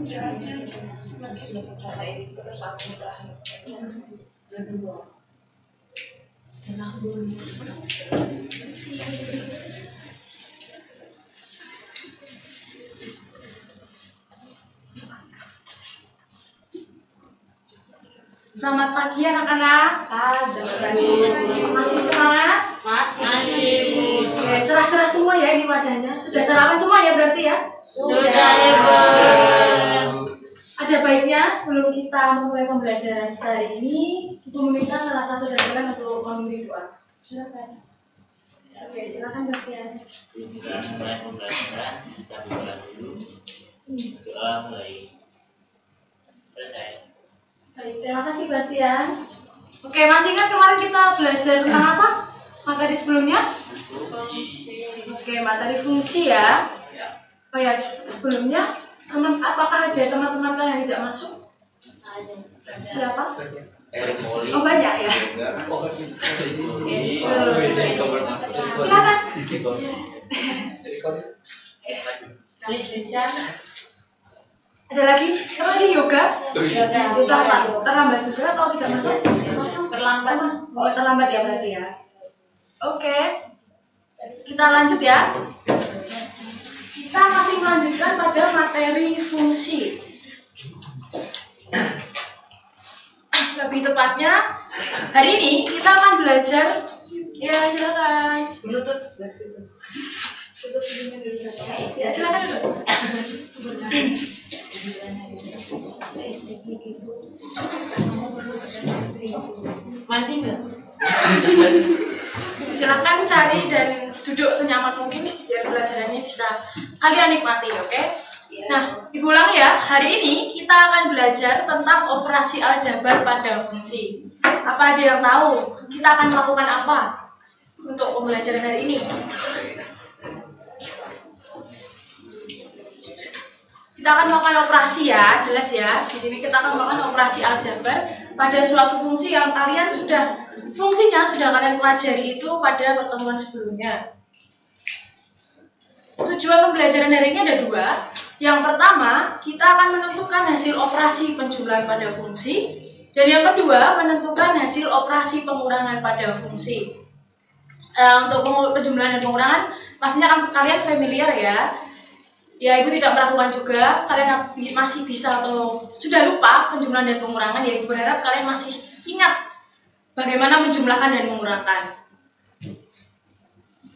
Selamat pagi anak-anak. Selamat pagi. Masih semangat? Masih. Oke, cerah-cerah semua ya ini wajahnya. Sudah sarapan semua ya berarti ya? Sudah ya, Bu. Ada baiknya sebelum kita memulai pembelajaran kita hari ini, Ibu meminta salah satu dari kalian untuk memimpin doa. Silakan. Oke, silakan bagian. Kita mulai pembelajaran, kita berdoa dulu. Doa mulai selesai. Baik, terima kasih Bastian. Oke, masih ingat kemarin kita belajar tentang apa? Materi sebelumnya? Oke, materi fungsi ya. Oh ya, sebelumnya apakah ada teman-teman kalian yang tidak masuk? Siapa? Oh banyak ya. Silakan. Ada lagi? Siapa lagi yoga? Yoga apa? Terlambat juga atau tidak masuk? Masuk terlambat. Oh, terlambat ya berarti ya. Oke. Kita lanjut ya. Kita masih melanjutkan pada materi fungsi. Lebih tepatnya hari ini kita akan belajar. Ya silakan. Bluetooth. Ya silakan dulu. Mati nggak? Silakan cari dan duduk senyaman mungkin biar pelajarannya bisa kalian nikmati, oke? Nah, diulang ya. Hari ini kita akan belajar tentang operasi aljabar pada fungsi. Apa ada yang tahu? Kita akan melakukan apa untuk pembelajaran hari ini? Kita akan melakukan operasi ya, jelas ya. Di sini kita akan melakukan operasi aljabar pada suatu fungsi yang kalian fungsinya sudah kalian pelajari itu pada pertemuan sebelumnya. Tujuan pembelajaran hari ini ada dua. Yang pertama, kita akan menentukan hasil operasi penjumlahan pada fungsi. Dan yang kedua, menentukan hasil operasi pengurangan pada fungsi. Untuk penjumlahan dan pengurangan, pastinya kan kalian familiar ya. Ya, Ibu tidak meragukan juga, kalian masih bisa atau sudah lupa penjumlahan dan pengurangan. Ya, Ibu berharap kalian masih ingat bagaimana menjumlahkan dan mengurangkan.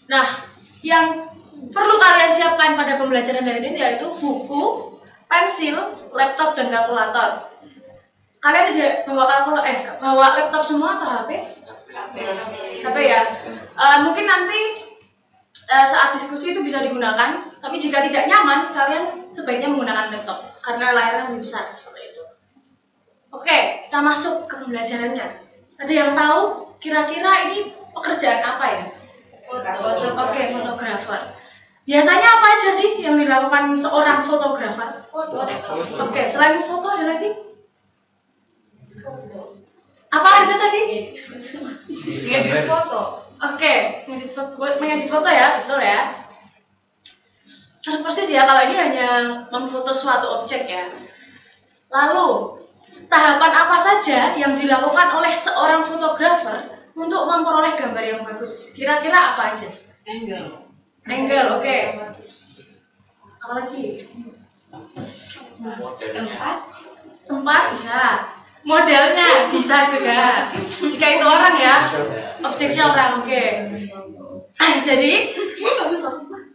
Nah, yang perlu kalian siapkan pada pembelajaran hari ini yaitu buku, pensil, laptop, dan kalkulator. Kalian ada bawa laptop semua atau HP? HP ya. Mungkin nanti saat diskusi itu bisa digunakan, tapi jika tidak nyaman, kalian sebaiknya menggunakan laptop karena layarnya lebih besar seperti itu. Oke, kita masuk ke pembelajarannya. Ada yang tahu kira-kira ini pekerjaan apa ya? Oke, fotografer. Biasanya apa aja sih yang dilakukan seorang fotografer? Oke, selain foto ada lagi? Apa ada tadi? Ngedit foto. Oke, mengedit foto ya, betul ya. Persis ya, kalau ini hanya memfoto suatu objek ya. Lalu, tahapan apa saja yang dilakukan oleh seorang fotografer untuk memperoleh gambar yang bagus? Kira-kira apa aja? Angle, oke. Apa lagi? Tempat bisa. Modelnya bisa juga. Jika itu orang ya, objeknya orang, oke. Jadi,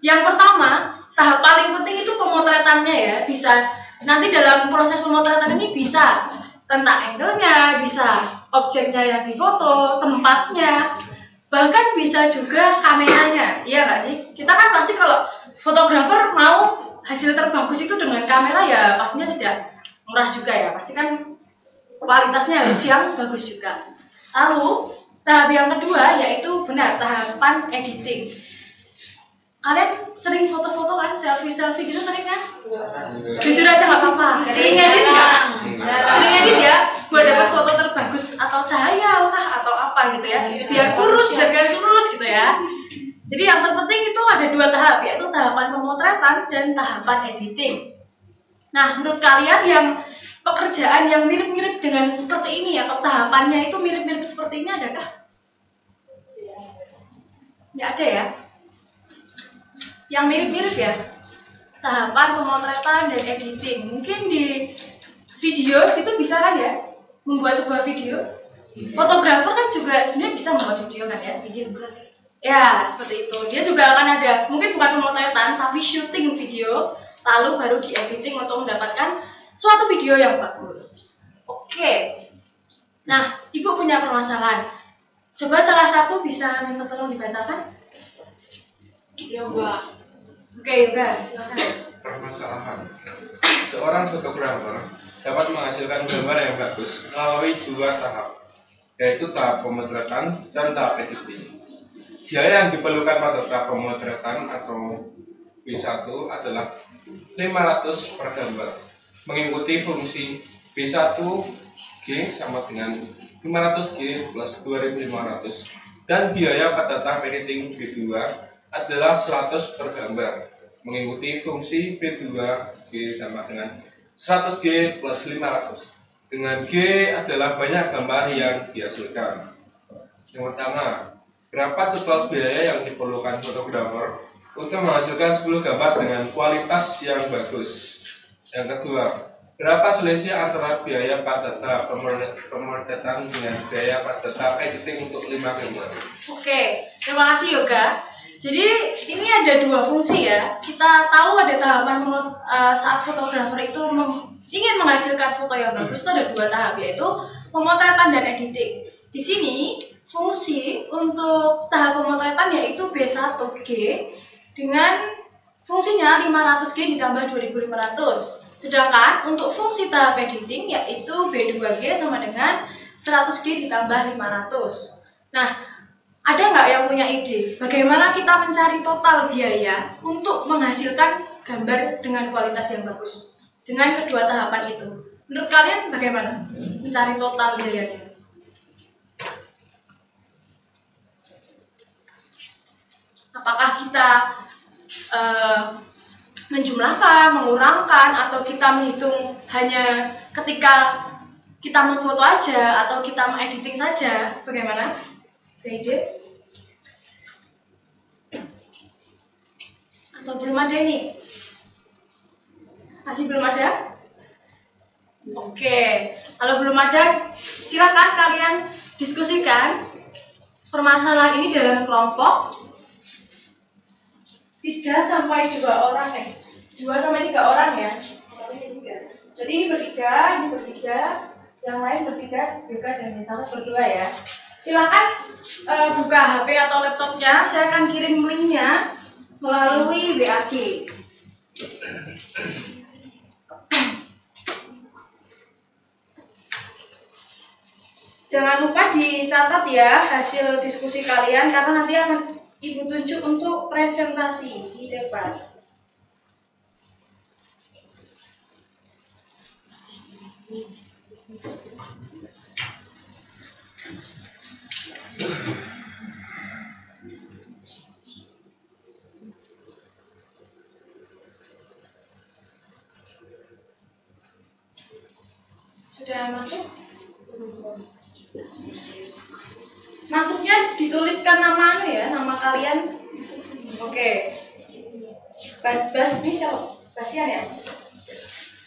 yang pertama, tahap paling penting itu pemotretannya ya. Bisa nanti dalam proses pemotretan ini bisa tentang angle-nya, bisa objeknya yang difoto, tempatnya, bahkan bisa juga kameranya, iya nggak sih? Kita kan pasti kalau fotografer mau hasil terbagus itu dengan kamera ya pastinya tidak murah juga ya, pasti kan kualitasnya harus yang bagus juga. Lalu tahap yang kedua yaitu tahapan editing. Kalian sering foto-foto kan, selfie gitu sering kan? Jujur aja nggak apa-apa. Sering edit nggak? Sering edit ya, buat dapat foto terbagus atau cahaya lah atau apa gitu ya. Biar kurus, biar kalian kurus gitu ya. Jadi yang terpenting itu ada dua tahap, yaitu tahapan pemotretan dan tahapan editing. Nah, menurut kalian yang pekerjaan yang mirip-mirip dengan seperti ini atau tahapannya itu mirip-mirip seperti ini adakah? Nggak ada ya? Yang mirip-mirip ya? Tahapan pemotretan dan editing. Mungkin di video itu bisa kan ya? Membuat sebuah video. Fotografer kan juga sebenarnya bisa membuat video kan ya? Videografi. Ya, seperti itu. Dia juga akan ada, mungkin bukan pemotretan, tapi syuting video, lalu baru di-editing untuk mendapatkan suatu video yang bagus. Oke. Nah, Ibu punya permasalahan. Coba salah satu bisa minta tolong dibacakan. Yoga. Oke, Yoga, silakan. Permasalahan. Seorang fotografer dapat menghasilkan gambar yang bagus melalui 2 tahap, yaitu tahap pemotretan dan tahap editing. Biaya yang diperlukan pada tahap pemotretan atau B1 adalah 500 per gambar, mengikuti fungsi B1G sama dengan 500G plus 2500, dan biaya pada tahap editing B2 adalah 100 per gambar, mengikuti fungsi B2G sama dengan 100G plus 500, dengan G adalah banyak gambar yang dihasilkan. Yang pertama, berapa total biaya yang diperlukan fotografer untuk menghasilkan 10 gambar dengan kualitas yang bagus? Yang kedua, berapa selisih antara biaya pada tahap pemotretan dengan biaya pada tahap editing untuk 5 gambar? Oke, terima kasih Yoga. Jadi ini ada 2 fungsi ya. Kita tahu ada tahapan saat fotografer itu ingin menghasilkan foto yang bagus itu ada 2 tahap, yaitu pemotretan dan editing. Di sini fungsi untuk tahap pemotretan yaitu B1G dengan fungsinya 500G ditambah 2500. Sedangkan untuk fungsi tahap editing yaitu B2G sama dengan 100G ditambah 500. Nah, ada nggak yang punya ide bagaimana kita mencari total biaya untuk menghasilkan gambar dengan kualitas yang bagus dengan kedua tahapan itu? Menurut kalian bagaimana mencari total biayanya? Apakah kita menjumlahkan, mengurangkan, atau kita menghitung hanya ketika kita memfoto aja atau kita mengediting saja? Bagaimana? Ide? Atau belum ada ini? Masih belum ada? Oke, kalau belum ada, silakan kalian diskusikan permasalahan ini dalam kelompok 3 sampai 2 orang 2 sampai 3 orang ya. Jadi ini bertiga, yang lain bertiga, Yoga dan Nisa berdua ya. Silakan buka HP atau laptopnya, saya akan kirim linknya melalui WAG. Jangan lupa dicatat ya hasil diskusi kalian karena nanti akan Ibu tunjuk untuk presentasi di depan. Sudah masuk? Masuknya dituliskan nama ya, nama kalian. Oke. Bas ini siapa? Bastian ya?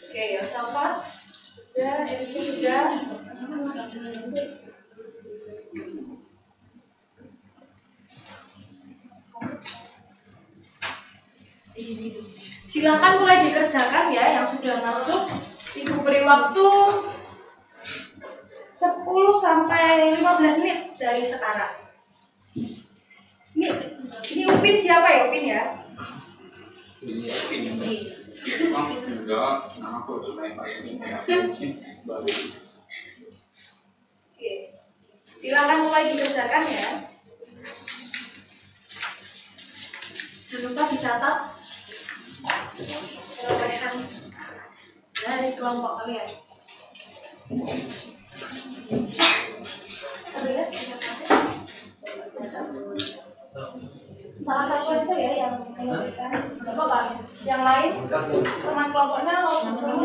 Oke, Yosafat sudah, Elvi sudah. Silakan mulai dikerjakan ya yang sudah masuk. Ibu beri waktu 10 sampai 15 menit dari sekarang. Ini Upin siapa ya Upin ya? Ini Upin. Enggak, nama aku cuma yang paling bagus. Oke. Silakan mulai dikerjakan ya. Jangan lupa dicatat perolehan dari kelompok kalian. Salah satu aja ya yang menuliskan, nggak apa-apa. Yang lain teman kelompoknya mau semua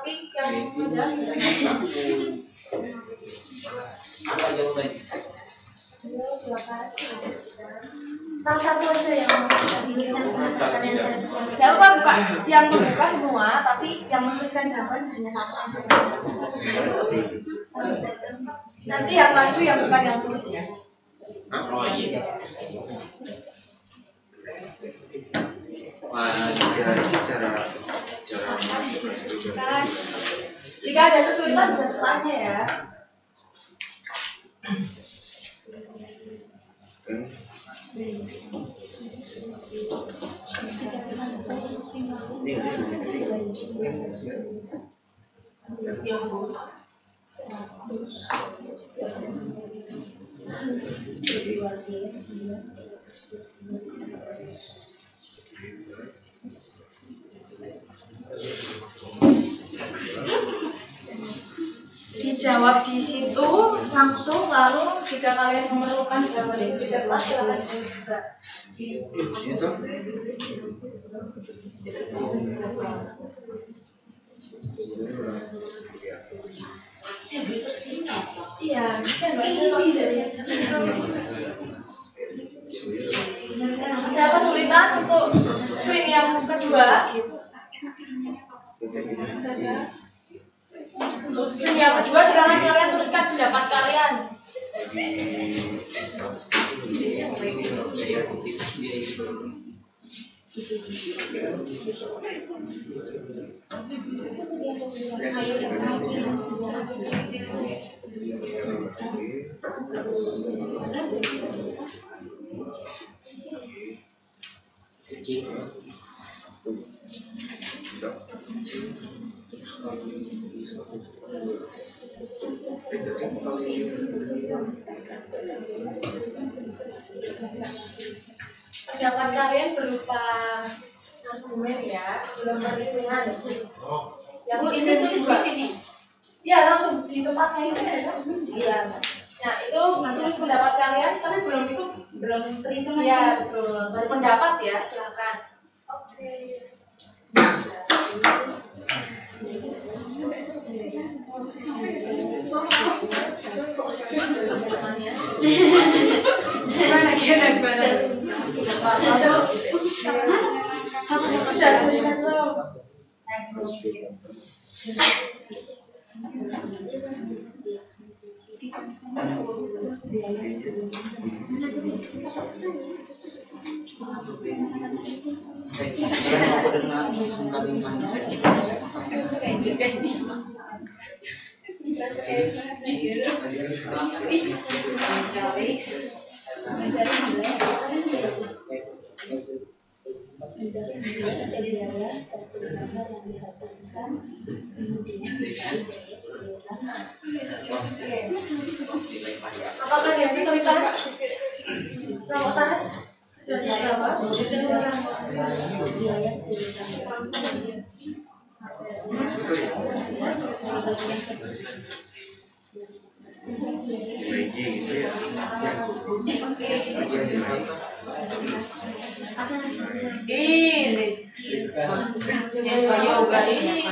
tapi yang menjelas tidak sama. Apa jawabannya? Silakan. Salah satu aja yang nggak apa buka yang membuka semua tapi yang menuliskan jawaban hanya satu. Nanti yang maju yang bukan yang tulis ya. Oh iya. Jika ada kesulitan bisa bertanya ya. Dijawab di situ langsung, lalu jika kalian memerlukan jawaban yang tidak jelas silakan juga. Iya, bisa ada kesulitan untuk screen yang kedua? Untuk screen yang kedua silakan kalian tuliskan pendapat kalian. Pendapat kalian berupa argumen ya, belum perhitungan. Yang Bu, ini tulis di sini. Ya, langsung di tempatnya itu ya. Iya. Nah, itu tulis pendapat kalian, tapi belum Perhitungan. ya, betul. Baru pendapat ya, silakan. Oke. Gimana gimana? Sudah belum? Mencari nilai kan biasa. Mencari nilai atau biaya satu gambar yang dihasilkan kemudian mencari biaya sederhana. Apakah dia kesulitan? Nomor sana sudah dijawab. Biaya sederhana. Ini siswa yoga ini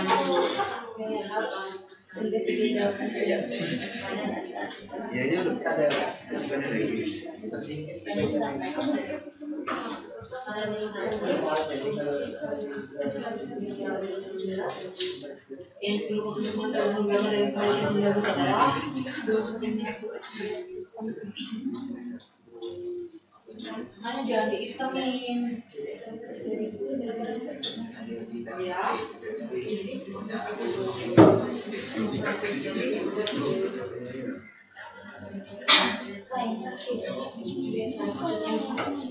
semuanya jangan dihitungin. Ya.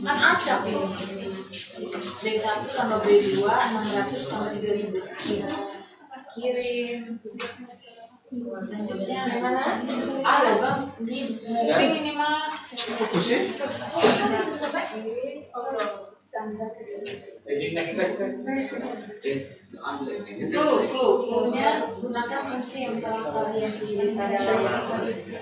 Kan acak ini. B1 sama B2 600 sama 3000. Kirim. Selanjutnya mana? Ah, Bang, ini mah. Fokus ya? Clue-nya gunakan fungsi yang telah kalian pilih pada list. 6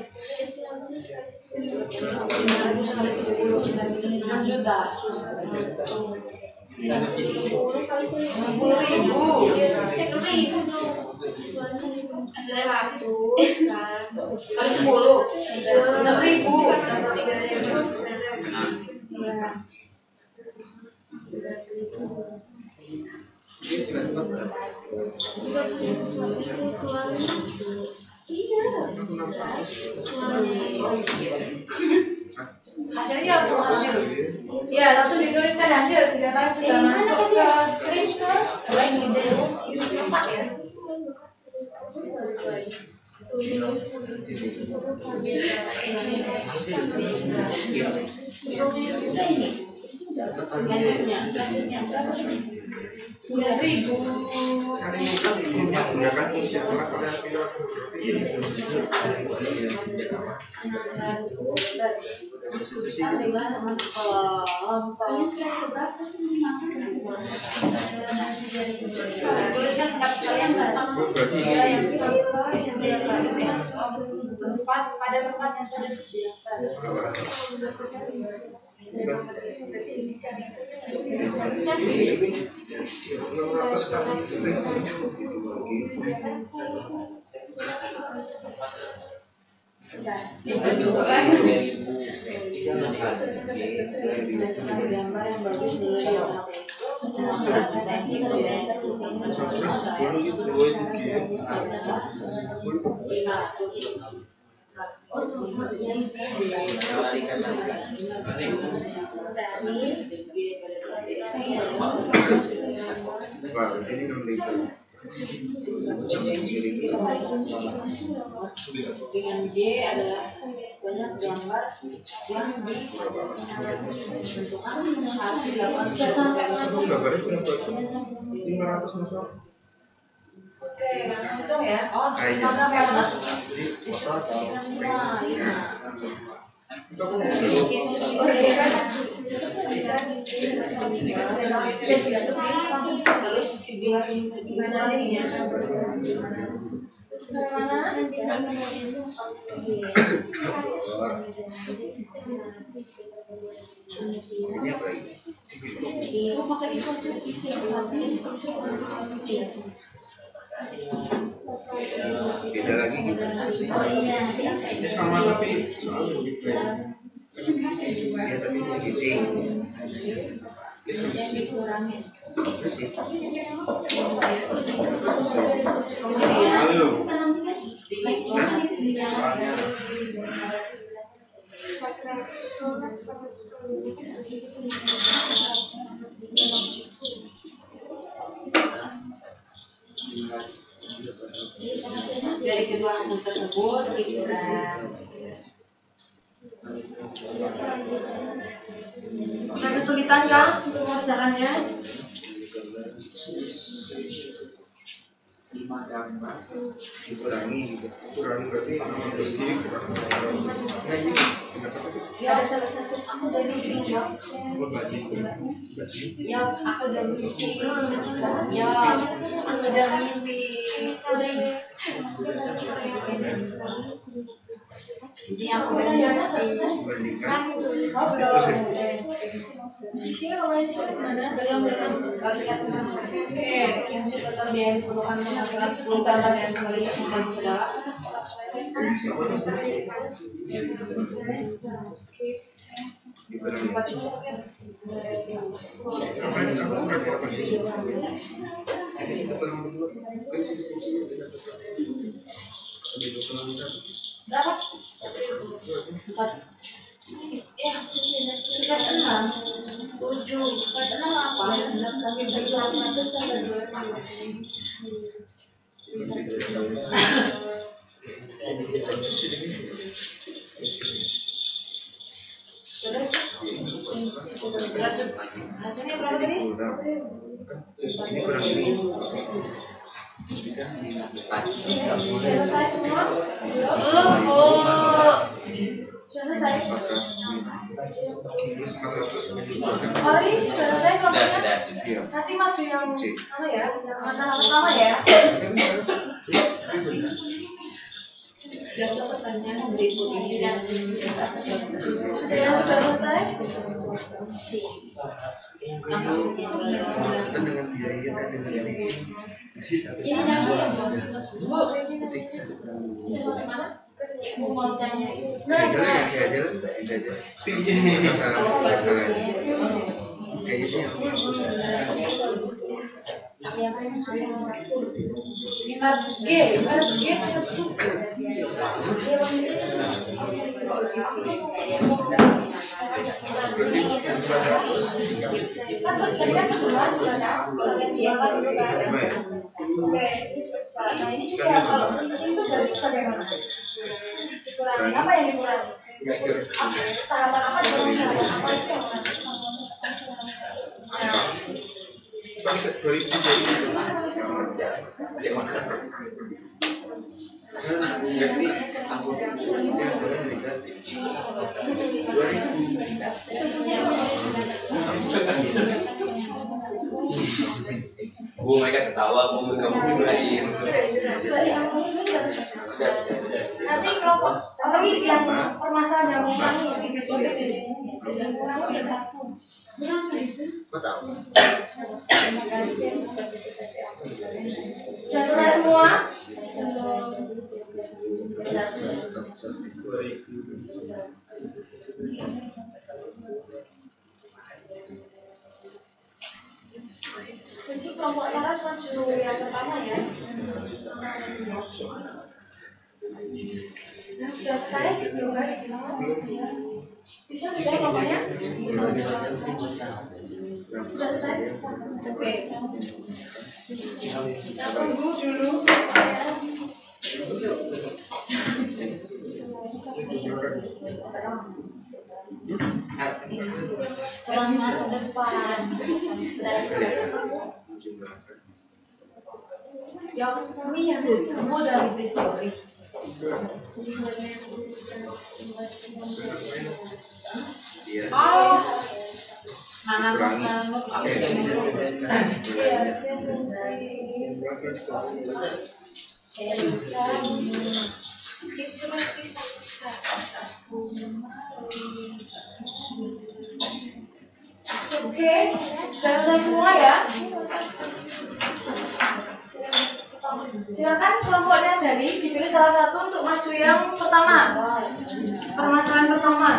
juta. 60.000. Kali 10. 6.000. Iya. Hasilnya langsung ya langsung dituliskan hasil ternyata sudah masuk ke screen ke tempat ya. Tuliskan pendapat kalian pada tempat yang sudah disediakan. Gambar yang bagus dulu ya. Dengan J adalah banyak gambar yang dibentukkan harus dilakukan. Gambarnya berapa? 500 masuk. Oke, hitung ya. Oh, maka harus disertifikasikan semua. Terus dibilang sebenarnya. Beda lagi gitu. Oh iya, Sama tapi Ya tapi ini gede. yang dikurangin. Terus sih. Kemudian halo. dihitung hasilnya. Dari kedua hasil tersebut bisa Ada kesulitan kah untuk mengerjakannya? 5 gambar dikurangi gitu. Kurang berarti 16 gig. Nah, ini ya ada salah satu aku dari video ya aku dari ya aku dari mimpi udah ini aku dari dibandingkan Di sini namanya siapa mana? belum harus lihat oke yang total biaya diperlukan menghasilkan 10 gambar dan sekaligus yang saudara kita kurang berdua. berapa? 4 ya, sekitar 6 7 sekitar 6 apa? Kami berjuang 100 tambah 2 hasilnya berapa tadi? Ini kurang lebih. Selesai semua? Selesai. Mari selesai kelompoknya. Nanti maju yang mana ya? Yang masalah pertama ya. Dan pertanyaan berikut ini dan Ada yang sudah selesai? angka sekian Dengan biaya Ini namanya Bu. Ibu mau tanya itu. Apa yang dikurangi? Tahapan apa yang Sampai 2000 jadi aku biasanya negatif 2000. Bu mereka ketawa, bu kamu dibelain. nanti kelompok tapi yang permasalahan yang mengurangi yang mengurangi yang satu Terima kasih atas partisipasi aku. sudah selesai semua. Jadi kelompok Saras maju yang pertama ya. Nah, sudah selesai belum balik bisa tidak kelompoknya? Sudah selesai? Oke. Kita tunggu dulu. Setelah masa depan. Ya, kami yang kamu udah teori. Oh, oke, sudah selesai semua ya. Silakan kelompoknya jadi dipilih salah satu untuk maju yang pertama. Permasalahan pertama.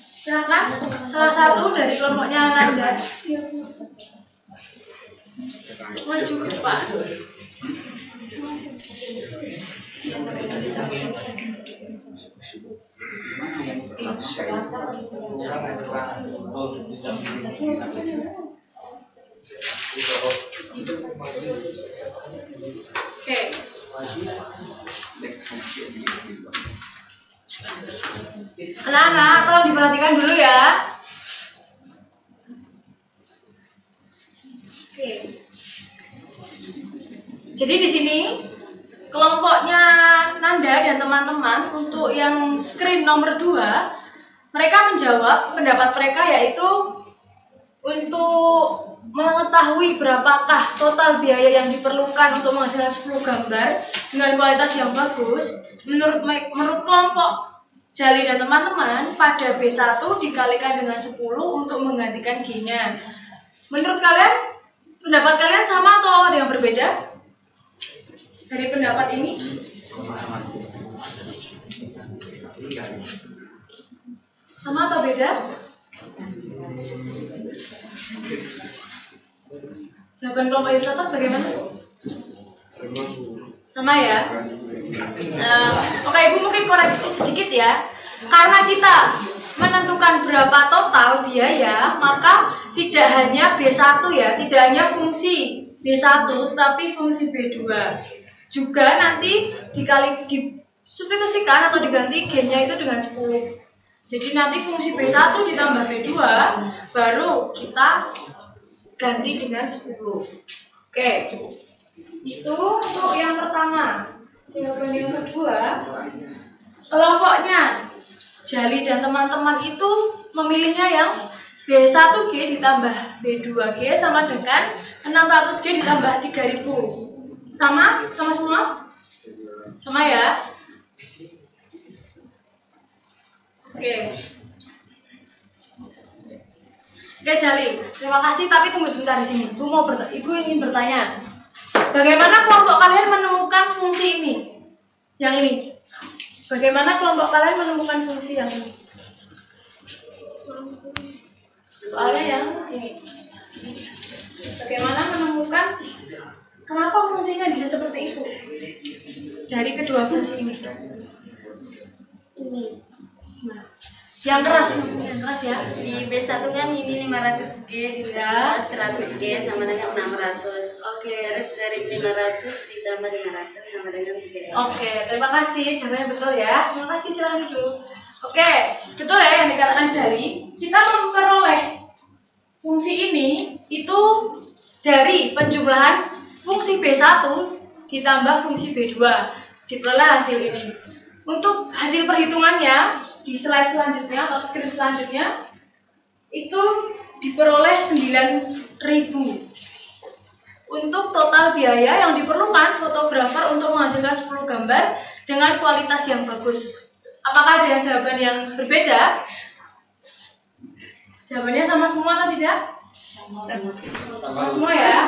Silakan salah satu dari kelompoknya Nanda maju ke depan. Oke. Anak-anak, tolong diperhatikan dulu ya. Oke. Jadi di sini kelompoknya Nanda dan teman-teman untuk yang screen nomor 2, mereka menjawab pendapat mereka yaitu untuk mengetahui berapakah total biaya yang diperlukan untuk menghasilkan 10 gambar dengan kualitas yang bagus. Menurut kelompok Jali dan teman-teman, pada B1 dikalikan dengan 10 untuk menggantikan G-nya. Menurut kalian, pendapat kalian sama atau ada yang berbeda? Dari pendapat ini? Sama atau beda? Jawaban kelompok Yusuf bagaimana? Sama ya? Oke, Ibu mungkin koreksi sedikit ya. Karena kita menentukan berapa total biaya, maka tidak hanya B1 ya, tidak hanya fungsi B1, tetapi fungsi B2. Juga nanti disubstitusikan atau diganti G-nya itu dengan 10. Jadi nanti fungsi B1 ditambah B2, baru kita ganti dengan 10. Oke, itu untuk yang pertama. Jawaban yang kedua, kelompoknya Jali dan teman-teman itu memilihnya yang B1G ditambah B2G sama dengan 600G ditambah 3000. Sama? Sama semua? Sama ya? Oke. Oke, Jali. Terima kasih, tapi tunggu sebentar di sini. Ibu ingin bertanya. Bagaimana kelompok kalian menemukan fungsi ini? Yang ini. Bagaimana kelompok kalian menemukan fungsi yang ini? Soalnya yang ini. Bagaimana menemukan kenapa fungsinya bisa seperti itu? Dari kedua fungsi ini. Ini Nah, yang keras maksudnya, yang keras ya. di B1 kan ini 500G ditambah 100G sama dengan 600. Oke. Terus dari 500 ditambah 500 sama dengan 3. Oke, terima kasih. Jawabannya betul ya. Terima kasih, silahkan duduk. Oke, betul ya yang dikatakan Jali. Kita memperoleh fungsi ini itu dari penjumlahan fungsi B1 ditambah fungsi B2. Diperoleh hasil ini. Untuk hasil perhitungannya di slide selanjutnya atau screen selanjutnya itu diperoleh 9.000. Untuk total biaya yang diperlukan fotografer untuk menghasilkan 10 gambar dengan kualitas yang bagus. Apakah ada jawaban yang berbeda? Jawabannya sama semua atau tidak? Sama semua ya.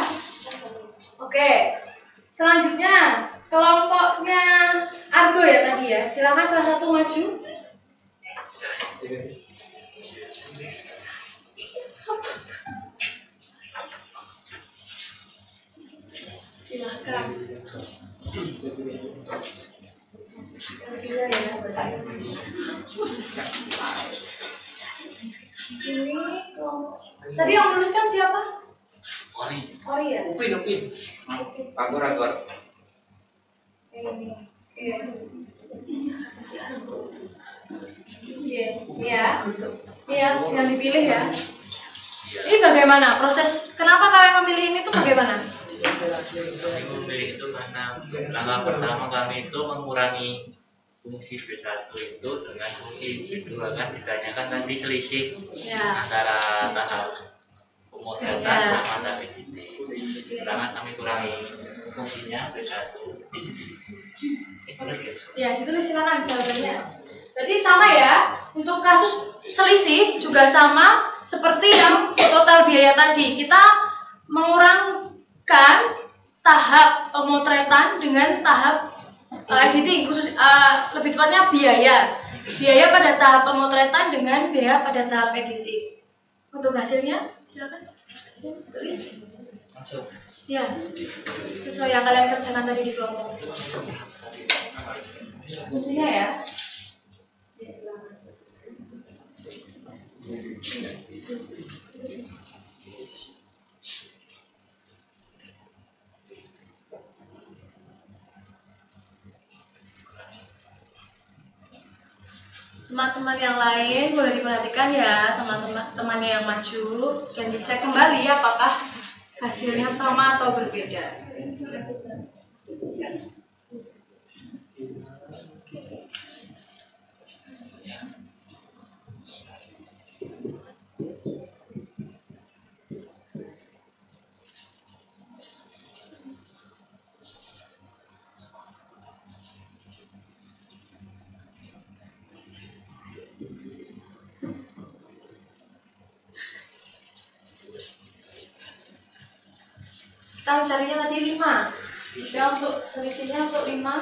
Oke. Selanjutnya kelompoknya Argo ya tadi ya. Silakan salah satu maju. Silakan. Ini kelompok. Tadi yang menuliskan siapa? Ori ya. Upin. Agor. Ini. Iya. Iya, yang dipilih ya. Ini bagaimana proses? Kenapa kalian memilih ini tuh bagaimana? Kami memilih itu karena langkah pertama kami itu mengurangi fungsi B1 itu dengan fungsi B2 kan ditanyakan tadi selisih Ya. antara tahap pemotretan Ya. sama tahap editing. Karena kami kurangi fungsinya B1. Ya, ditulis silakan jawabannya. Berarti sama ya. Untuk kasus selisih juga sama seperti yang total biaya tadi. Kita mengurangkan tahap pemotretan dengan tahap editing, khusus lebih tepatnya biaya pada tahap pemotretan dengan biaya pada tahap editing. Untuk hasilnya silakan tulis. Masuk. Ya, sesuai yang kalian kerjakan tadi di kelompok. Fungsinya ya. Ya, silakan. Teman-teman yang lain boleh diperhatikan ya, teman-temannya yang maju dan dicek kembali apakah hasilnya sama atau berbeda. Kita mencarinya tadi 5. Ya, untuk selisihnya untuk 5.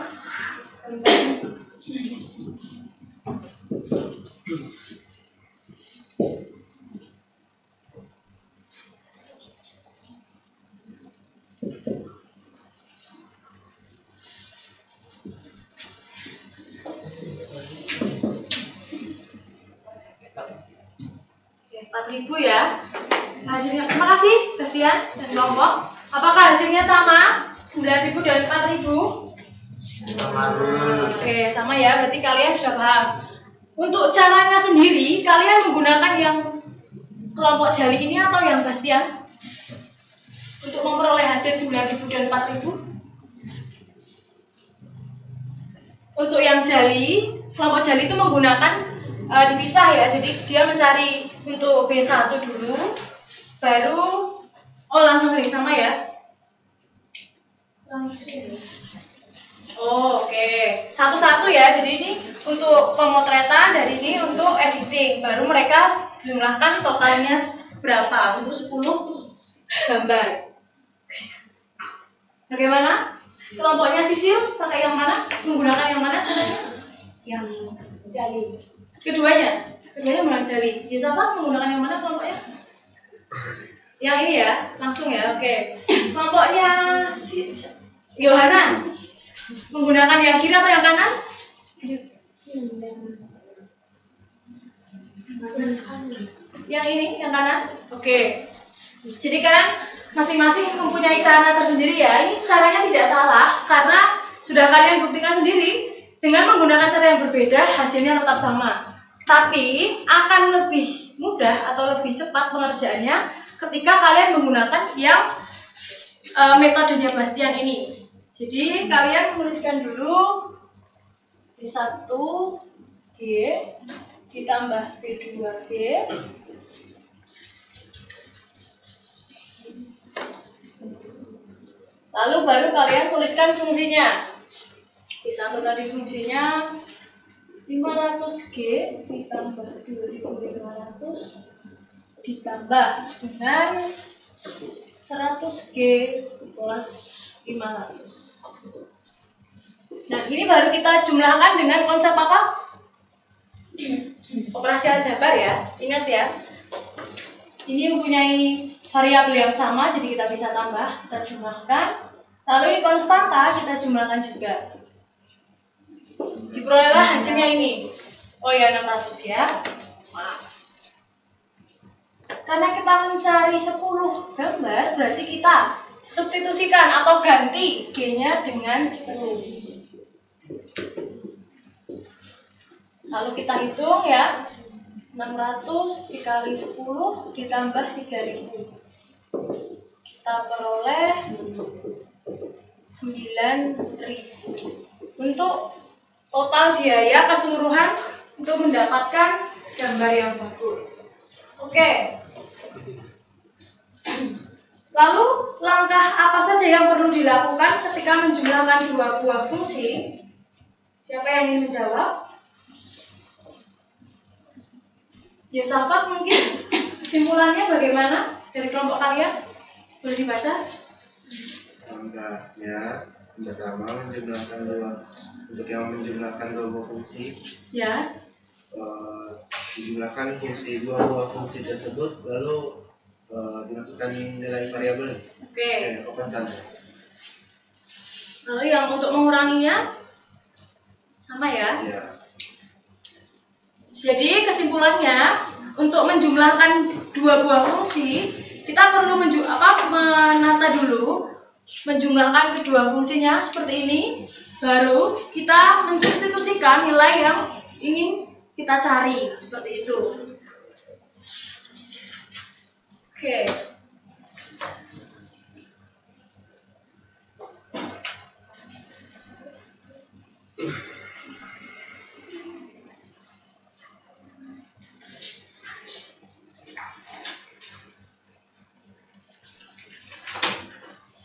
Oke, 4.000 ya. Hasilnya, terima kasih Bastian dan kelompok. Apakah hasilnya sama? 9.000 dan 4.000? Oke, sama ya. Berarti kalian sudah paham. Untuk caranya sendiri, kalian menggunakan yang kelompok Jali ini atau yang Bastian? Untuk memperoleh hasil 9.000 dan 4.000? Untuk yang Jali, kelompok Jali itu menggunakan dipisah ya. Jadi dia mencari untuk B1 dulu, baru langsung ini sama ya? Langsung. Oh, oke. Satu-satu ya. Jadi ini untuk pemotretan, dari ini untuk ini, baru mereka jumlahkan totalnya berapa untuk 10 gambar. Bagaimana? Kelompoknya Sisil pakai yang mana? Menggunakan yang mana caranya? Yang jali. Keduanya menggunakan jari. Yosafat menggunakan yang mana kelompoknya? Yang ini ya, langsung ya, oke. Kelompoknya Yohana menggunakan yang kiri atau yang kanan? Yang ini, yang kanan? Oke. Jadi kalian masing-masing mempunyai cara tersendiri ya. Ini caranya tidak salah karena sudah kalian buktikan sendiri dengan menggunakan cara yang berbeda hasilnya tetap sama. Tapi akan lebih mudah atau lebih cepat pengerjaannya ketika kalian menggunakan yang metodenya Bastian ini. Jadi kalian menuliskan dulu B1G ditambah B2G lalu baru kalian tuliskan fungsinya. B1 tadi fungsinya 500G ditambah 2500 ditambah dengan 100G plus 500. Nah, ini baru kita jumlahkan dengan konsep apa? Operasi aljabar ya. Ingat ya. Ini mempunyai variabel yang sama, jadi kita bisa tambah, kita jumlahkan. Lalu ini konstanta, kita jumlahkan juga. Diperolehlah hasilnya ini. Oh ya, 600 ya. Maaf. Karena kita mencari 10 gambar, berarti kita substitusikan atau ganti G-nya dengan 10. Lalu kita hitung ya. 600 dikali 10 ditambah 3000. Kita peroleh 9.000. Untuk total biaya keseluruhan untuk mendapatkan gambar yang bagus. Oke. Lalu langkah apa saja yang perlu dilakukan ketika menjumlahkan dua buah fungsi? Siapa yang ingin menjawab? Yosafat mungkin kesimpulannya bagaimana dari kelompok kalian? Boleh dibaca? Langkahnya pertama untuk yang menjumlahkan dua buah fungsi. Ya. Dijumlahkan dua buah fungsi tersebut lalu dimasukkan nilai variabel. Oke. Konstanta. Lalu yang untuk menguranginya sama ya? Ya. Jadi kesimpulannya untuk menjumlahkan dua buah fungsi kita perlu menata dulu menjumlahkan kedua fungsinya seperti ini, baru kita mensubstitusikan nilai yang ingin kita cari seperti itu. Oke.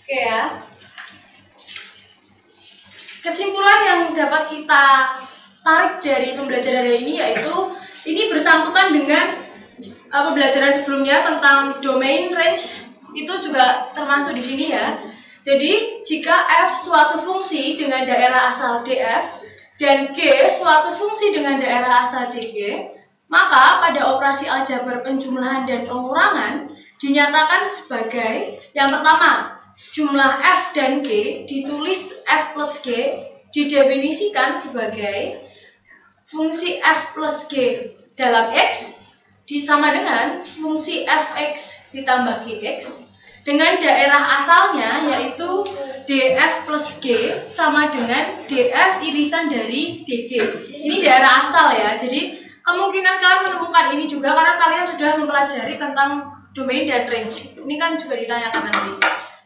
Oke ya. Kesimpulan yang dapat kita tarik dari pembelajaran hari ini yaitu ini bersangkutan dengan pembelajaran sebelumnya tentang domain range itu juga termasuk di sini ya. Jadi jika f suatu fungsi dengan daerah asal df dan g suatu fungsi dengan daerah asal dg, maka pada operasi aljabar penjumlahan dan pengurangan dinyatakan sebagai yang pertama, jumlah f dan g ditulis f plus g didefinisikan sebagai fungsi f plus g dalam x disama dengan fungsi fx ditambah gx dengan daerah asalnya yaitu df plus g sama dengan df irisan dari dg. Ini daerah asal ya, jadi kemungkinan kalian menemukan ini juga karena kalian sudah mempelajari tentang domain dan range. Ini kan juga ditanyakan nanti.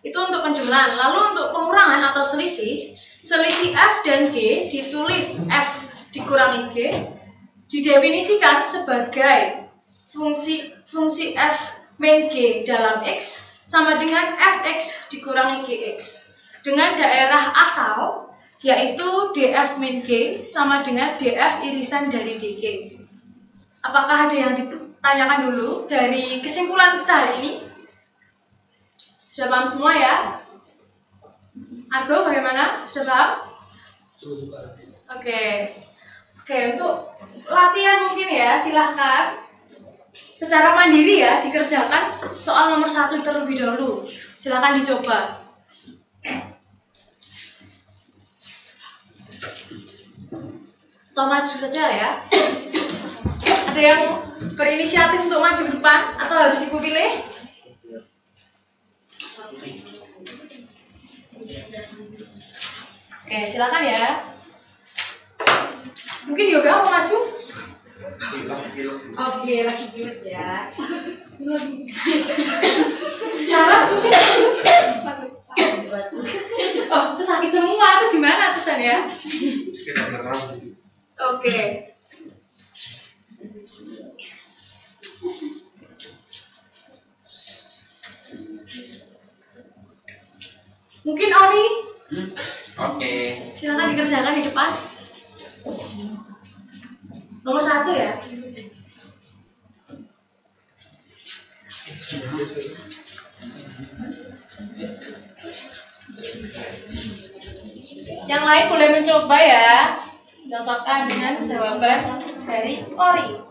Itu untuk penjumlahan. Lalu untuk pengurangan atau selisih f dan g ditulis f dikurangi g didefinisikan sebagai fungsi f min g dalam x sama dengan fx dikurangi gx dengan daerah asal yaitu df min g sama dengan df irisan dari dg. Apakah ada yang ditanyakan dulu dari kesimpulan kita hari ini? Sudah paham semua ya? Argo bagaimana? Sudah paham? Oke, untuk latihan mungkin ya, silahkan secara mandiri ya dikerjakan soal nomor 1 terlebih dahulu. Silahkan dicoba. Atau maju saja ya. Ada yang berinisiatif untuk maju ke depan atau harus ibu pilih? Oke, silakan ya. Mungkin Yoga mau maju? Oke, lagi pilih ya. Saras mungkin maju? Oh, sakit semua atau gimana pesan ya? Oke. Mungkin Ori? Oke. Silakan dikerjakan di depan. Nomor 1 ya. Yang lain boleh mencoba ya. Cocokkan dengan jawaban dari Ori.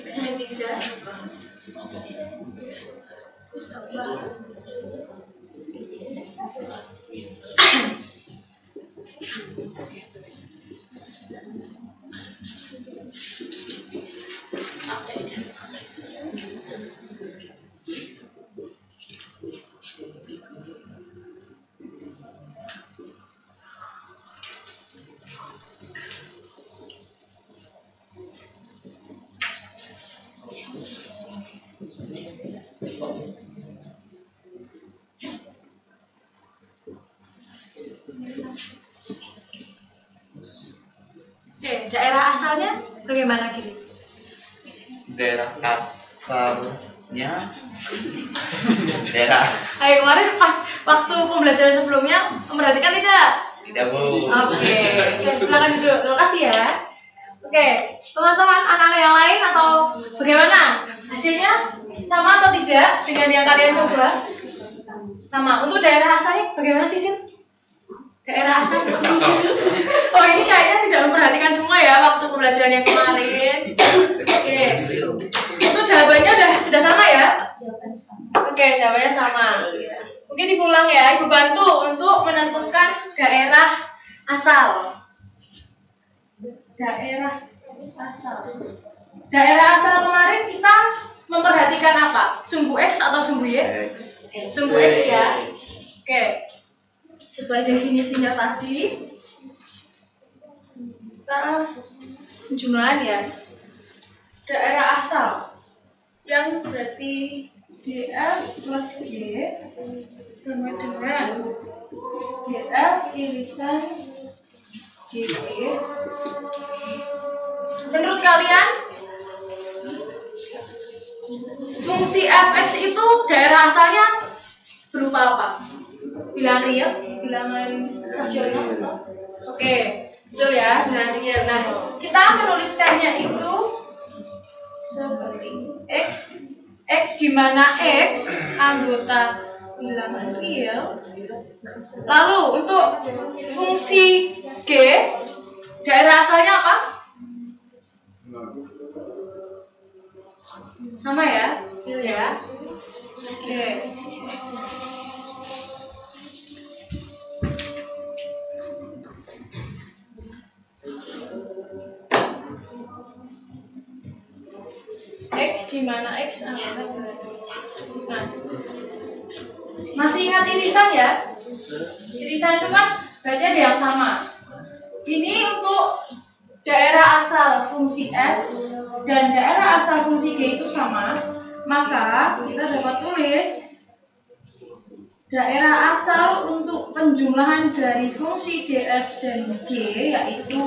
X-nya 3. Oke, daerah asalnya bagaimana Giri? Daerah asalnya daerah Kemarin pas waktu pembelajaran sebelumnya memperhatikan tidak? tidak Bu. Oke, silakan duduk. Terima kasih ya. Oke, teman-teman anak-anak yang lain atau bagaimana? Hasilnya sama atau tidak dengan yang kalian coba? Sama. Untuk daerah asalnya bagaimana sih, Sin? Daerah asal. Oh, ini kayaknya tidak memperhatikan semua ya waktu pembelajaran yang kemarin. Oke. Itu jawabannya sudah sama ya? Oke, jawabannya sama. Mungkin diulang ya, Ibu bantu untuk menentukan daerah asal. Daerah asal. Daerah asal kemarin kita memperhatikan apa? Sumbu X atau sumbu Y? Sumbu X ya. Oke. Sesuai definisinya tadi. Kita jumlahan ya. Daerah asal yang berarti DF plus G sama dengan DF irisan GG. Menurut kalian fungsi fx itu daerah asalnya berupa apa? Bilangan real, bilangan rasional atau? Oke, betul ya, bilangan real. Nah, kita menuliskannya itu seperti x di mana x anggota bilangan real. Lalu untuk fungsi g daerah asalnya apa? Sama ya, real ya. Oke. X di mana X anggota bilangan. Nah, masih ingat irisan ya? Irisan itu kan berarti ada yang sama. Ini untuk daerah asal fungsi f dan daerah asal fungsi g itu sama, maka kita dapat tulis daerah asal untuk penjumlahan dari fungsi df dan g yaitu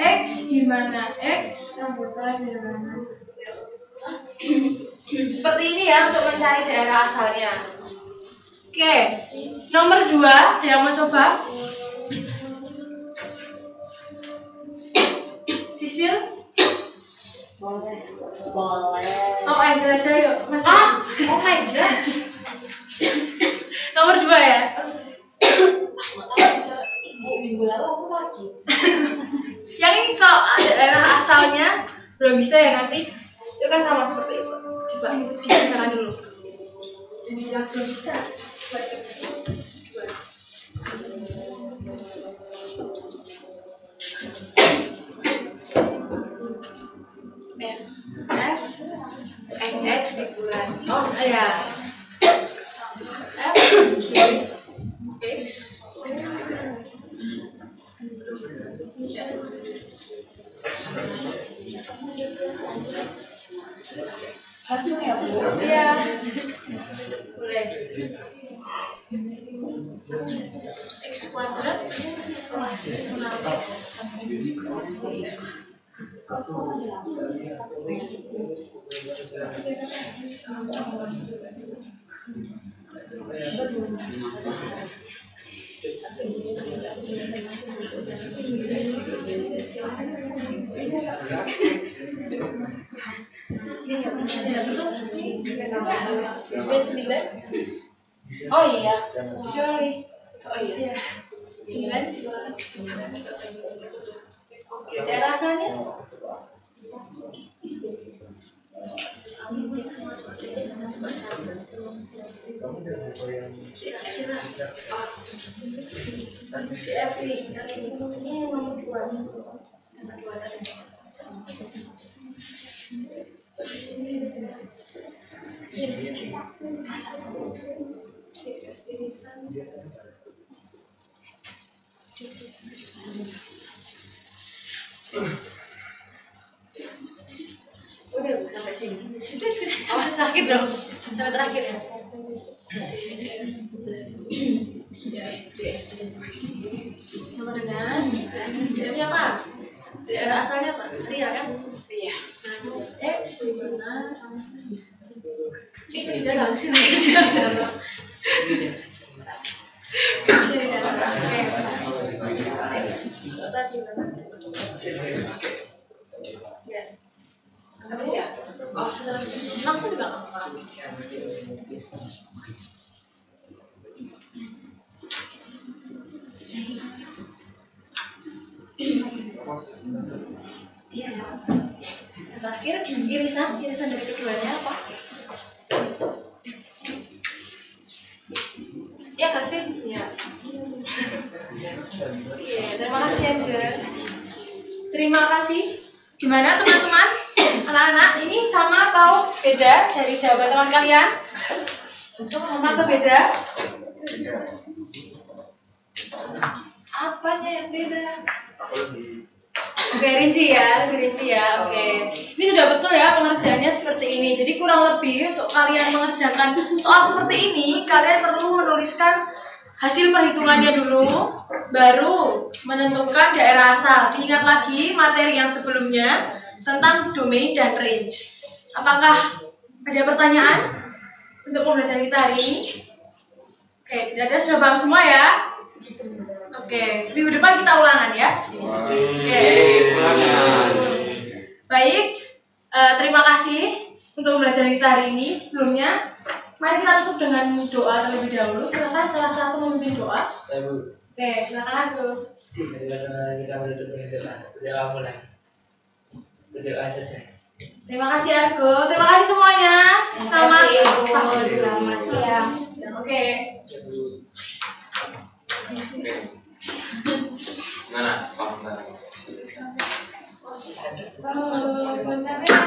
x di mana x anggota bilangan Seperti ini ya untuk mencari daerah asalnya. Oke, nomor 2, ada yang mau coba? Sisil? Boleh. Oh, Angel aja yuk. Mas. Oh my god. Nomor 2 ya. Minggu lalu aku sakit. Yang ini kalau daerah asalnya belum bisa ya nanti. Itu kan sama seperti itu. Coba dikerjakan dulu. Jadi yang belum bisa buat kerjaan. F and X dikurangi. Oh iya. F X langsung ya Bu? Iya. Boleh. X kuadrat plus 6X plus Y. Oh iya, sorry. Oh iya, 9. Daerah asalnya? Udah Bu, sampai sini. Sampai terakhir dong. Sampai terakhir ya. Sama dengan daerahnya apa? Daerah asalnya apa? Ria kan? Iya. X dimana? Ini dalam sini dalam. Sini dalam. X tadi mana? Ya. Apa sih ya? Oh, langsung juga nggak apa-apa. Iya. Terakhir irisan dari keduanya apa? Ya kasih. Ya. Iya, terima kasih aja. Terima kasih. Gimana teman-teman? Anak-anak, ini sama atau beda dari jawaban teman kalian? Sama atau beda? Apanya yang beda? Oke, rinci ya. Oke. Ini sudah betul ya pengerjaannya seperti ini. Jadi kurang lebih untuk kalian mengerjakan soal seperti ini, kalian perlu menuliskan hasil perhitungannya dulu, baru menentukan daerah asal. Diingat lagi materi yang sebelumnya tentang domain dan range. Apakah ada pertanyaan untuk pembelajaran kita hari ini? Oke, tidak ada, sudah paham semua ya? Oke, minggu depan kita ulangan ya. Oke. Baik, terima kasih untuk pembelajaran kita hari ini. Sebelumnya, mari kita tutup dengan doa terlebih dahulu. Silakan salah satu memimpin doa. Oke, silakan aku. Kita menutup dengan doa mulai. Berdoa selesai. Terima kasih Argo. Terima kasih semuanya. Terima kasih Ibu. Selamat siang. Oke. Mana? Benarnya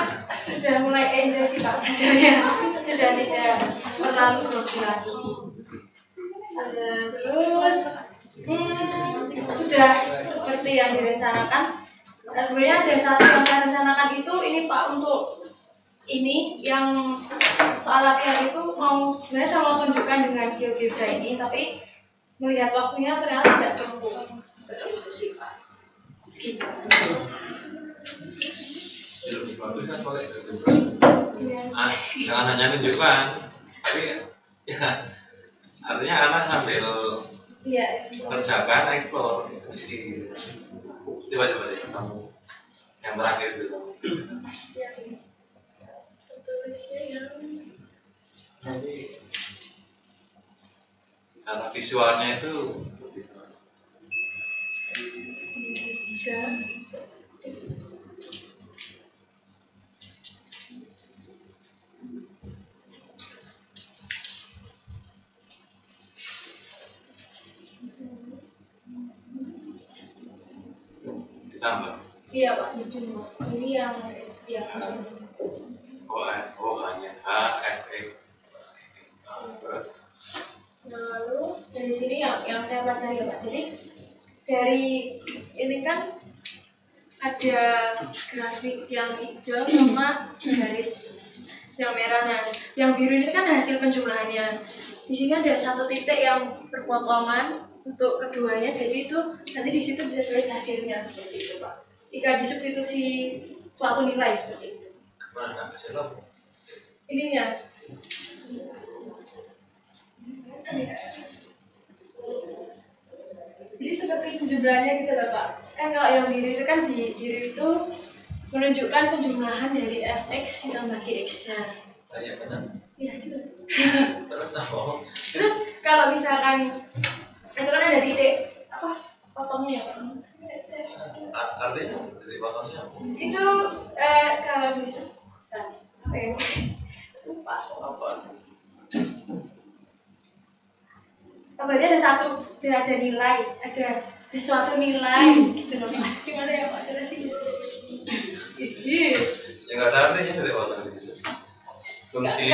sudah mulai enjoy sih Pak belajarnya. Sudah tidak terlalu grogi lagi. Terus sudah seperti yang direncanakan. Nah, sebenarnya ada satu yang saya rencanakan itu ini Pak, untuk ini yang soal latihan itu sebenarnya saya mau tunjukkan dengan GeoGebra ini, tapi melihat waktunya ternyata tidak cukup. Seperti itu sih Pak. Gitu. lebih bagus kan pakai gambar. Jangan hanya tunjukkan, tapi ya artinya anak sambil kerjakan, explore, diskusi. Coba deh kamu yang terakhir dulu. Secara visualnya itu ditambah. Iya Pak, dijumlah. Ini yang hanya H, F, E. Terus lalu dari sini yang saya pelajari ya Pak. Jadi dari ini kan ada grafik yang hijau sama garis yang merah. Nah, yang biru ini kan hasil penjumlahannya. Di sini ada satu titik yang berpotongan untuk keduanya. Jadi itu nanti di situ bisa tulis hasilnya seperti itu Pak. Jika disubstitusi suatu nilai seperti itu. mana hasilnya? Ini ya. Jadi seperti penjumlahannya gitu loh Pak. Kan kalau yang biru itu kan biru itu menunjukkan penjumlahan dari fx ditambah gx-nya. Iya benar. Iya gitu. Terus apa? Terus kalau misalkan itu kan ada titik apa potongnya Pak? Artinya dari potongnya apa? Itu kalau bisa apa ya? Lupa. Apa? Berarti ada nilai, ada suatu nilai gitu loh Pak. Gimana ya Pak? Jelasin. Ya nggak ada artinya dari potong itu. Fungsi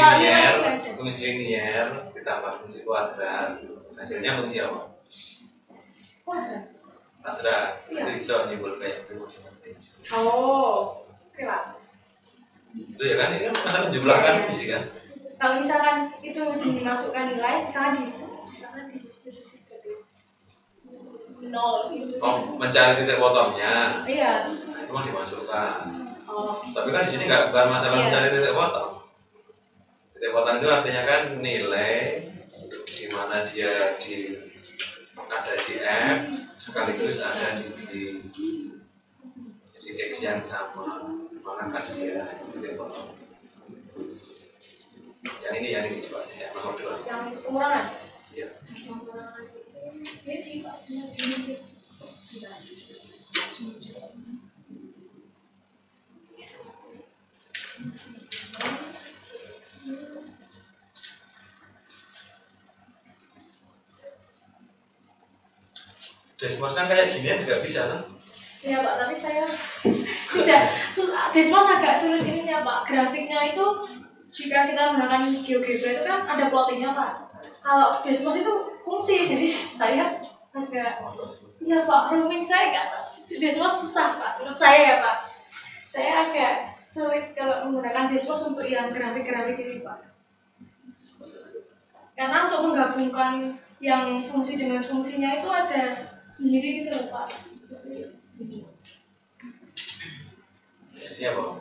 linier ditambah fungsi kuadrat, hasilnya fungsi apa? Kuadrat. Itu bisa nyebut kayak proporsional ratio. Oh, oke Pak. Itu ya kan, ini kan masalah menjumlahkan fungsi kan? Kalau misalkan itu dimasukkan nilai, misalkan di substitusi ke 0 gitu. Oh, mencari titik potongnya. Iya. Nah, itu mah dimasukkan. Oh. Tapi kan di sini bukan masalah mencari titik potong. Titik potong itu artinya kan nilai di mana dia ada di F sekaligus ada di B. Jadi X yang sama, maka kan dia titik potong. Yang ini coba yang nomor 2. Yang pengurangan. Iya. Yang pengurangan itu dia sih Pak, ini. Desmos kan kayak ginian juga bisa kan? Iya Pak, tapi saya tidak. Desmos agak sulit ininya Pak. Grafiknya itu jika kita menggunakan GeoGebra itu kan ada plottingnya Pak. Kalau Desmos itu fungsi, jadi saya agak Pak, rumit saya nggak tahu. Desmos susah Pak, menurut saya ya Pak. Saya agak sulit kalau menggunakan Desmos untuk yang grafik-grafik ini Pak. Karena untuk menggabungkan yang fungsi dengan fungsinya itu ada sendiri gitu loh Pak. Ini apa?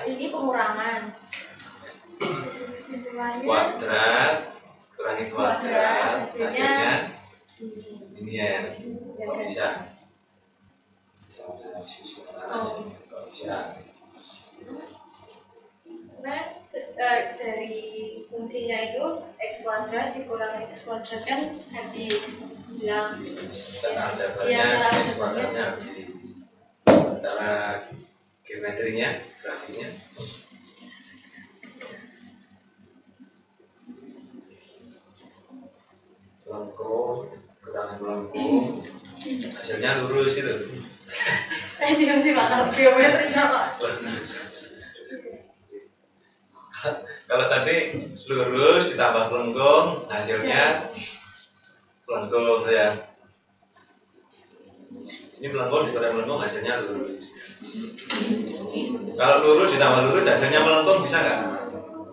Ini pengurangan. Kesimpulannya Kuadrat kurangi kuadrat hasilnya ini ya bisa Nah, dari fungsinya itu x kuadrat dikurangi x kuadrat kan habis bilang dan aljabarnya x kuadratnya habis. Cara geometrinya, grafiknya melengkung, kurangan melengkung, hasilnya lurus itu. Bingung sih Pak, kalau geometrinya Pak. Kalau tadi lurus ditambah melengkung, hasilnya melengkung ya. Ini melengkung dikurangi melengkung, hasilnya lurus. Kalau lurus ditambah lurus, hasilnya melengkung bisa nggak?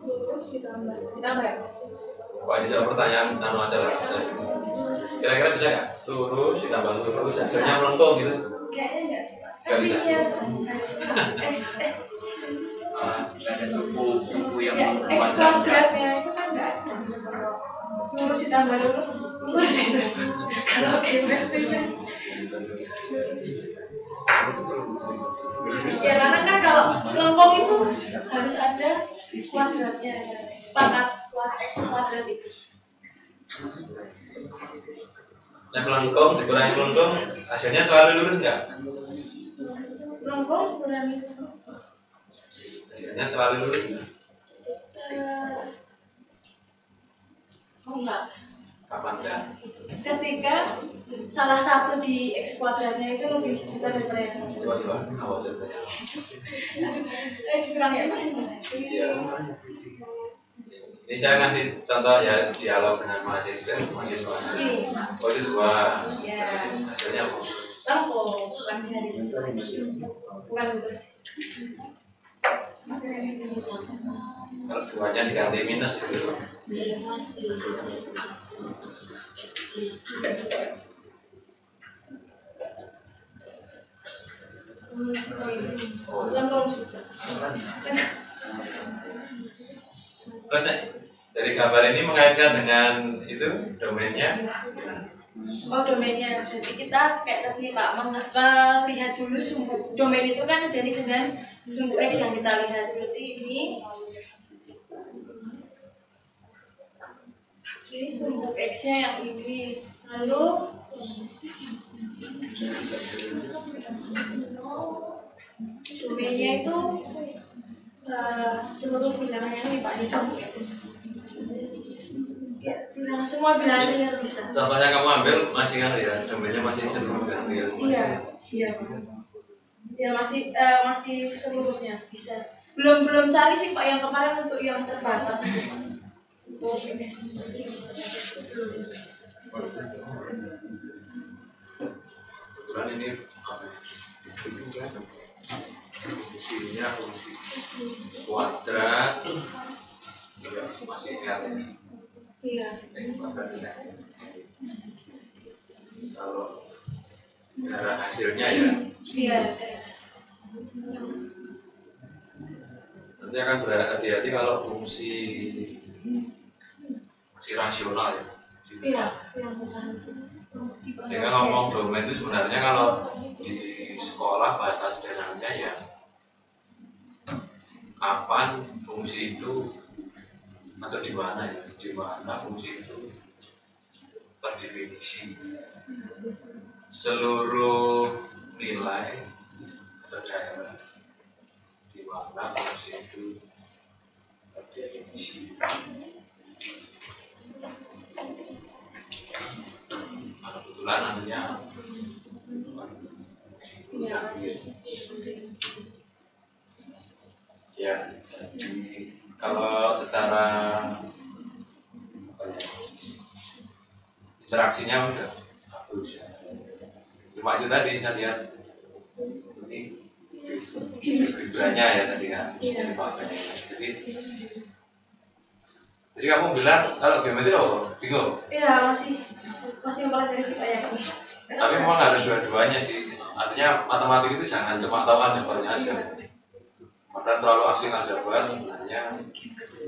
Lurus ditambah ya? Wah, ini jawab pertanyaan aja lah. Kira-kira bisa nggak? Lurus ditambah lurus, hasilnya melengkung gitu? Kayaknya nggak sih Pak. Nggak bisa. ada suku yang Ya, membuat X kuadratnya itu kan nggak ada. Lurus ditambah lurus, lurus itu. Kalau geometrinya. Ya karena kan kalau lengkung itu harus ada kuadratnya, sepakat X kuadrat itu. Nah kelengkung, dikurangi kelengkung, hasilnya selalu lurus nggak? Lengkung sebenarnya Hasilnya selalu lurus nggak? enggak. Kapan nggak? Ketika salah satu di X kuadratnya itu lebih besar daripada yang satu. Coba, awal contohnya. Dikurangi apa? Iya. Ini saya ngasih contoh ya dialog dengan mahasiswa. Oh itu dua. Ya. Hasilnya apa? Lengkung, bukan garis. Bukan lurus. Kalau duanya diganti minus gitu. Lengkung juga. Terus dari gambar ini mengaitkan dengan itu domainnya. Oh domainnya, jadi kita kayak tadi Pak melihat dulu sumbu domain itu kan identik dengan sumbu X yang kita lihat. Berarti ini sumbu X-nya yang ini. Lalu domainnya itu seluruh bilangannya ini Pak di sumbu X. Bilangan semua bilangannya bisa. Contohnya kamu ambil masih kan ya, domainnya masih seluruh diambil. Iya, iya. Ya masih seluruhnya bisa. Belum cari sih Pak yang kemarin untuk yang terbatas itu. Untuk X. Kebetulan ini apa? Fungsinya fungsi kuadrat. Ya, masih R ini. Iya. Kuadrat ini. Kalau darah hasilnya ya. Iya. Nanti akan berhati-hati kalau fungsi rasional ya. Iya, yang bukan. Sehingga ngomong domain itu sebenarnya kalau di sekolah bahasa sederhananya ya kapan fungsi itu atau di mana ya, di mana fungsi itu terdefinisi seluruh nilai atau daerah di mana fungsi itu terdefinisi. Kebetulan namanya Iya, masih. ya, jadi kalau secara interaksinya udah bagus ya. Cuma itu tadi saya lihat ini fibranya ya tadi kan dipakai. Jadi kamu bilang kalau geometri bingung? Iya, masih mempelajari sih Pak ya. Tapi memang harus dua-duanya sih. Artinya matematik itu jangan cuma tahu aljabarnya aja. Padahal terlalu asing aljabar, sebenarnya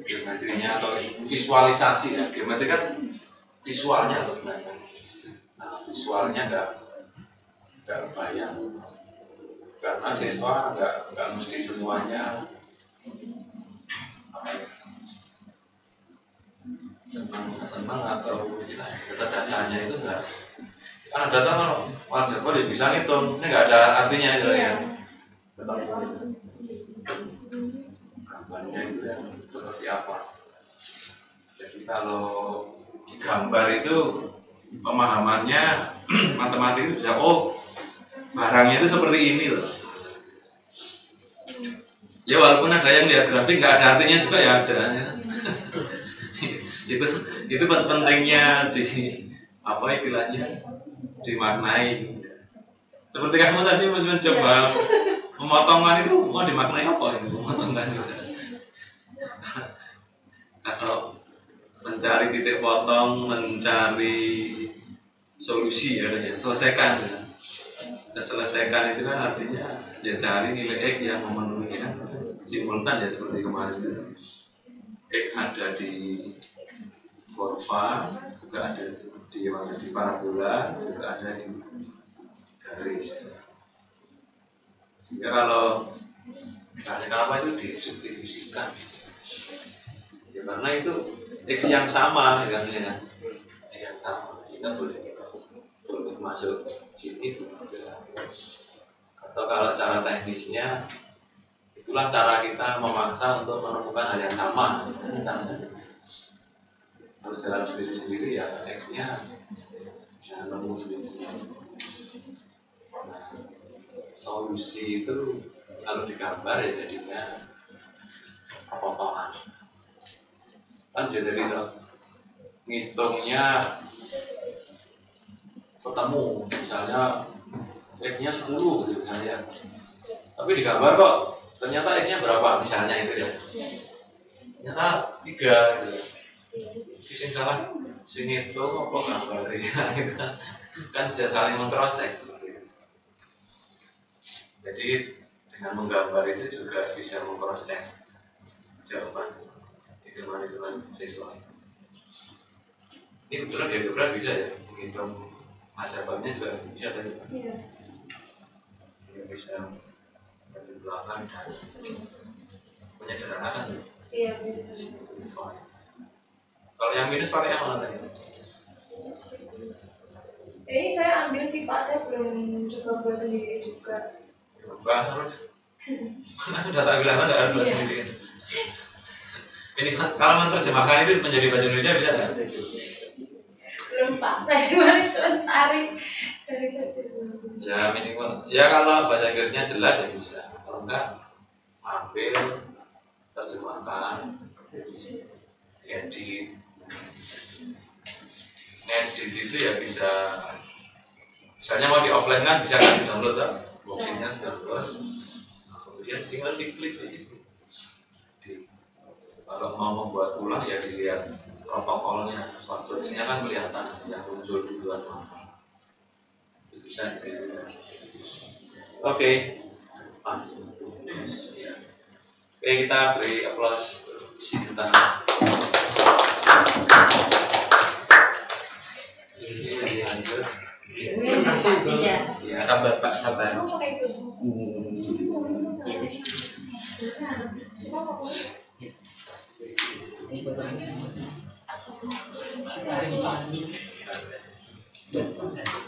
geometrinya atau visualisasi ya. Geometri kan visualnya loh sebenarnya. Nah, visualnya nggak bayang. Karena siswa nggak mesti semuanya apa ya, senang atau istilahnya kecerdasannya itu enggak. Kan ada kalau aljabar dia bisa ngitung, ini nggak ada artinya itu ya. Gambarnya itu yang seperti apa. Jadi kalau digambar itu pemahamannya matematik itu bisa barangnya itu seperti ini loh. Ya walaupun ada yang lihat grafik nggak ada artinya juga ya ada. itu pentingnya di apa istilahnya dimaknai. Seperti kamu tadi mencoba memotongkan itu mau dimaknai apa itu memotongkan itu? Atau mencari titik potong, mencari solusi ya, selesaikan. Selesaikan itu kan artinya ya cari nilai X yang memenuhi kan. simpulkan ya seperti kemarin itu. X ada di kurva, juga ada di parabola, juga ada di garis. Sehingga kalau misalnya kenapa itu disubstitusikan? Ya karena itu X yang sama, kan ya, X yang sama, sehingga boleh masuk sini. Atau kalau cara teknisnya, itulah cara kita memaksa untuk menemukan hal yang sama. Kalau jalan sendiri-sendiri ya X-nya bisa nemu sendiri-sendiri. Nah, solusi itu kalau digambar ya jadinya potongan. Kan jadi ngitungnya ketemu, misalnya X-nya 10 gitu misalnya. Tapi digambar kok ternyata X-nya berapa misalnya itu ya. Ternyata 3 gitu. Sing salah sing ngitung apa gambar ya. Kan bisa saling meng-cross-check. Jadi dengan menggambar itu juga bisa meng-cross-check jawaban hitungan siswa. Ini kebetulan di algebra bisa ya, menghitung jawabannya juga bisa tadi. Iya. Bisa dari belakang dan menyederhanakan. Iya. Kalau yang minus pakai yang mana tadi? Ini saya ambil sifatnya belum coba buat sendiri juga. Coba harus. Aku udah tak bilang nggak harus buat sendiri. Ini kalau menerjemahkan itu menjadi bahasa Indonesia bisa nggak? Belum Pak, saya cuma cari saja. Ya minimal. Ya kalau bahasa Inggrisnya jelas ya bisa. Kalau enggak, ambil terjemahkan, edit itu ya bisa. Misalnya mau di offline kan bisa kan di download kan? Boxingnya sudah download. Kemudian tinggal diklik di situ. Kalau mau membuat ulang ya dilihat protokolnya, maksudnya kan kelihatan yang muncul duluan mana. Itu bisa dilihat. Oke, pas. Oke, kita beri aplaus Sinta. Ini lanjut. Terima kasih. Ya. Sabar Pak, sabar. Terima kasih.